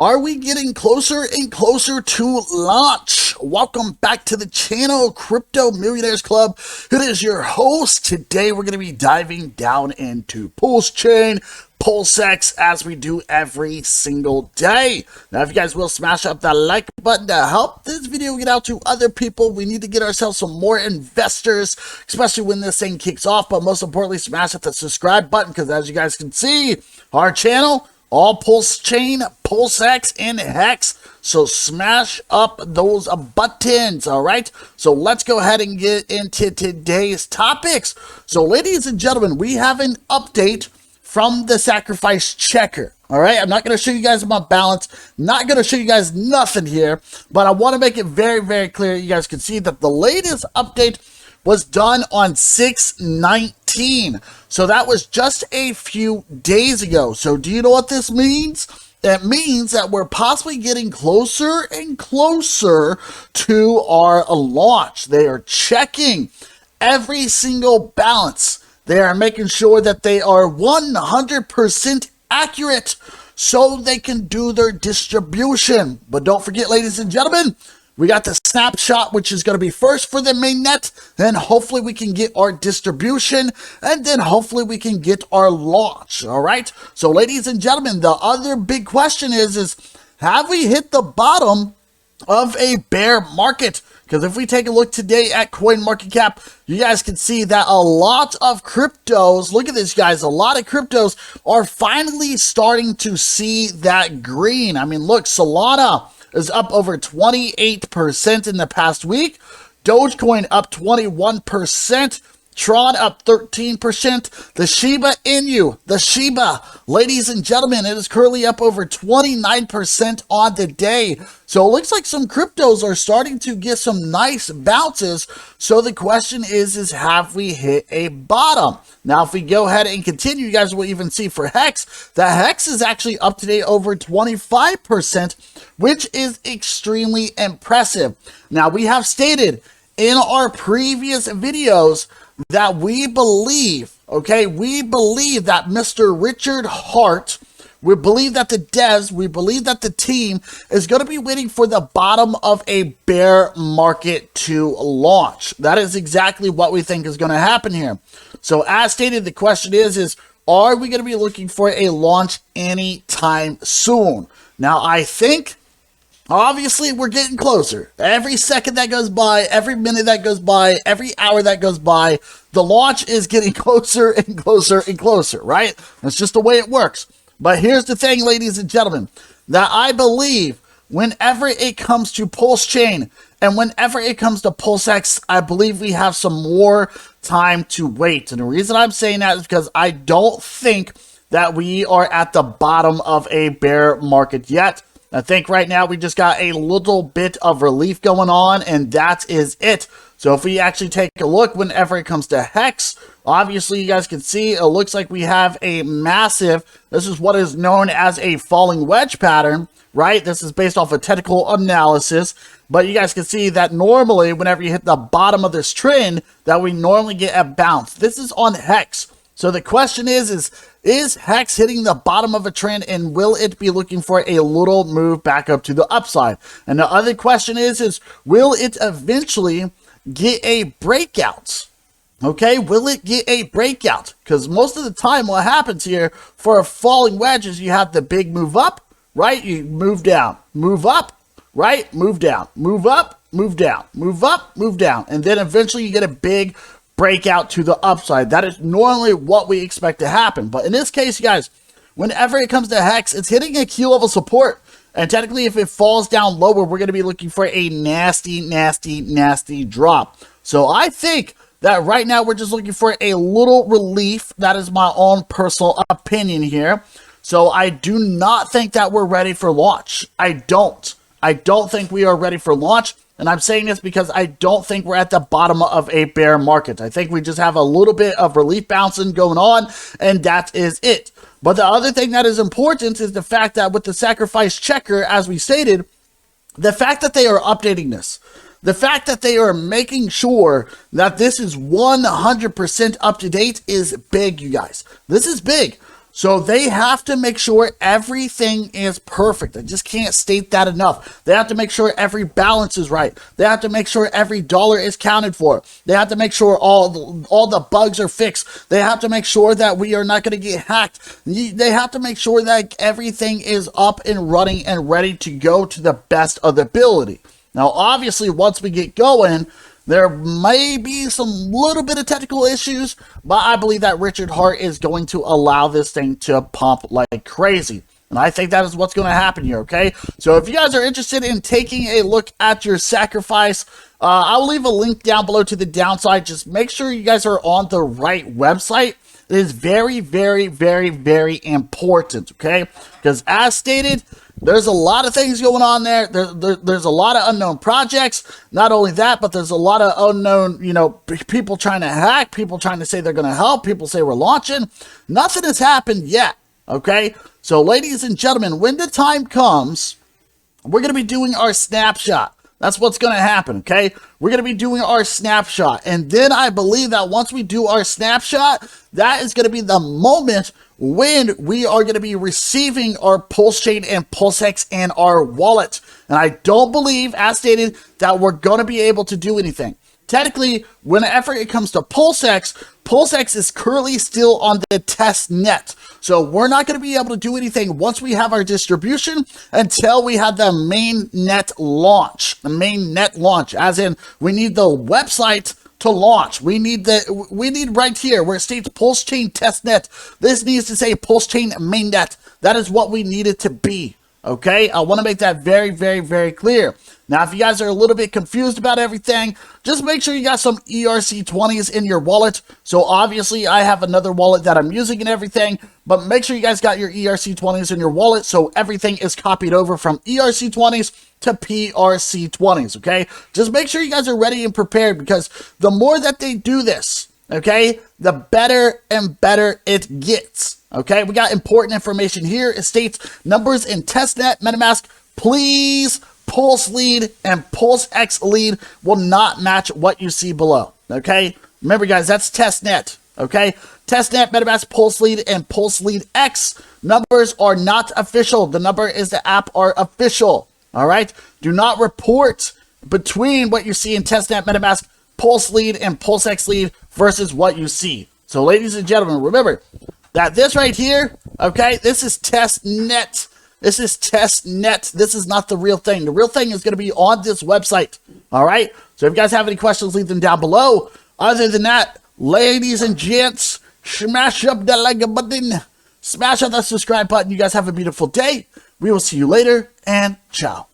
Are we getting closer and closer to launch? Welcome back to the channel, Crypto Millionaires Club. It is your host. Today we're going to be diving down into PulseChain PulseX as we do every single day. Now, if you guys will smash up that like button to help this video get out to other people. We need to get ourselves some more investors, especially when this thing kicks off. But most importantly, smash up the subscribe button because as you guys can see, our channel, all PulseChain, PulseX, and Hex. So smash up those buttons, all right? So let's go ahead and get into today's topics. So ladies and gentlemen, we have an update from the sacrifice checker, all right? I'm not going to show you guys my balance, not going to show you guys nothing here, but I want to make it very, very clear. You guys can see that the latest update was done on 6/19. So that was just a few days ago. So do you know what this means? It means that we're possibly getting closer and closer to our launch. They are checking every single balance. They are making sure that they are 100% accurate so they can do their distribution. But don't forget, ladies and gentlemen, we got the snapshot, which is going to be first for the mainnet. Then hopefully we can get our distribution. And then hopefully we can get our launch. All right. So ladies and gentlemen, the other big question is have we hit the bottom of a bear market? Because if we take a look today at CoinMarketCap, you guys can see that a lot of cryptos, look at this guys, a lot of cryptos are finally starting to see that green. I mean, look, Solana is up over 28% in the past week. Dogecoin up 21%. Tron up 13%. The Shiba Inu, the Shiba, ladies and gentlemen, it is currently up over 29% on the day. So it looks like some cryptos are starting to get some nice bounces. So the question is have we hit a bottom? Now, if we go ahead and continue, you guys will even see for Hex, the Hex is actually up today over 25%, which is extremely impressive. Now, we have stated in our previous videos that we believe, okay, we believe that Mr. Richard Hart, we believe that the devs, we believe that the team is going to be waiting for the bottom of a bear market to launch. That is exactly what we think is going to happen here. So as stated, the question is are we going to be looking for a launch anytime soon? Now, I think obviously, we're getting closer. Every second that goes by, every minute that goes by, every hour that goes by, the launch is getting closer and closer and closer, right? That's just the way it works. But here's the thing, ladies and gentlemen, that I believe whenever it comes to PulseChain and whenever it comes to PulseX, I believe we have some more time to wait. And the reason I'm saying that is because I don't think that we are at the bottom of a bear market yet. I think right now we just got a little bit of relief going on, and that is it. So if we actually take a look whenever it comes to Hex, obviously you guys can see it looks like we have a massive, this is what is known as a falling wedge pattern, right? This is based off of technical analysis, but you guys can see that normally whenever you hit the bottom of this trend, that we normally get a bounce. This is on Hex. So the question is Hex hitting the bottom of a trend, and will it be looking for a little move back up to the upside? And the other question is will it eventually get a breakout? Okay, will it get a breakout? Because most of the time what happens here for a falling wedge is you have the big move up, right? You move down, move up, right? Move down, move up, move down, move up, move down. And then eventually you get a big breakout to the upside. That is normally what we expect to happen. But in this case, you guys, whenever it comes to Hex, it's hitting a key level support. And technically, if it falls down lower, we're going to be looking for a nasty, nasty, nasty drop. So I think that right now we're just looking for a little relief. That is my own personal opinion here. So I do not think that we're ready for launch. I don't think we are ready for launch. And I'm saying this because I don't think we're at the bottom of a bear market. I think we just have a little bit of relief bouncing going on, and that is it. But the other thing that is important is the fact that with the sacrifice checker, as we stated, the fact that they are updating this, the fact that they are making sure that this is 100% up to date is big, you guys. This is big. So they have to make sure everything is perfect. I just can't state that enough. They have to make sure every balance is right. They have to make sure every dollar is counted for. They have to make sure all the bugs are fixed. They have to make sure that we are not going to get hacked. They have to make sure that everything is up and running and ready to go to the best of the ability. Now, obviously, once we get going, there may be some little bit of technical issues, but I believe that Richard Hart is going to allow this thing to pump like crazy. And I think that is what's going to happen here, okay? So if you guys are interested in taking a look at your sacrifice, I'll leave a link down below to the downside. Just make sure you guys are on the right website. It is very, very, very, very important, okay? Because as stated, there's a lot of things going on there. There's a lot of unknown projects. Not only that, but there's a lot of unknown, people trying to hack, people trying to say they're going to help, people say we're launching. Nothing has happened yet, okay? So, ladies and gentlemen, when the time comes, we're going to be doing our snapshot. That's what's going to happen, okay? We're going to be doing our snapshot. And then I believe that once we do our snapshot, that is going to be the moment when we are going to be receiving our PulseChain and PulseX in our wallet. And I don't believe, as stated, that we're going to be able to do anything. Technically, whenever it comes to PulseX, PulseX is currently still on the test net. So we're not going to be able to do anything once we have our distribution until we have the main net launch. The main net launch, as in we need the website to launch. We need right here where it states PulseChain testnet. This needs to say PulseChain mainnet. That is what we need it to be. Okay, I want to make that very, very, very clear. Now, if you guys are a little bit confused about everything, just make sure you got some ERC20s in your wallet. So obviously, I have another wallet that I'm using and everything, but make sure you guys got your ERC20s in your wallet so everything is copied over from ERC20s to PRC20s, okay? Just make sure you guys are ready and prepared, because the more that they do this, okay, the better and better it gets. Okay, we got important information here. It states numbers in testnet MetaMask. Please, Pulse lead and PulseX lead will not match what you see below. Okay, remember guys, that's testnet. Okay, testnet, MetaMask, Pulse lead, and Pulse lead X numbers are not official. The number is the app are official. All right, do not report between what you see in testnet, MetaMask, Pulse lead, and PulseX lead versus what you see. So, ladies and gentlemen, remember that this right here, okay, this is testnet. This is testnet. This is not the real thing. The real thing is going to be on this website. All right? So if you guys have any questions, leave them down below. Other than that, ladies and gents, smash up that like button. Smash up that subscribe button. You guys have a beautiful day. We will see you later, and ciao.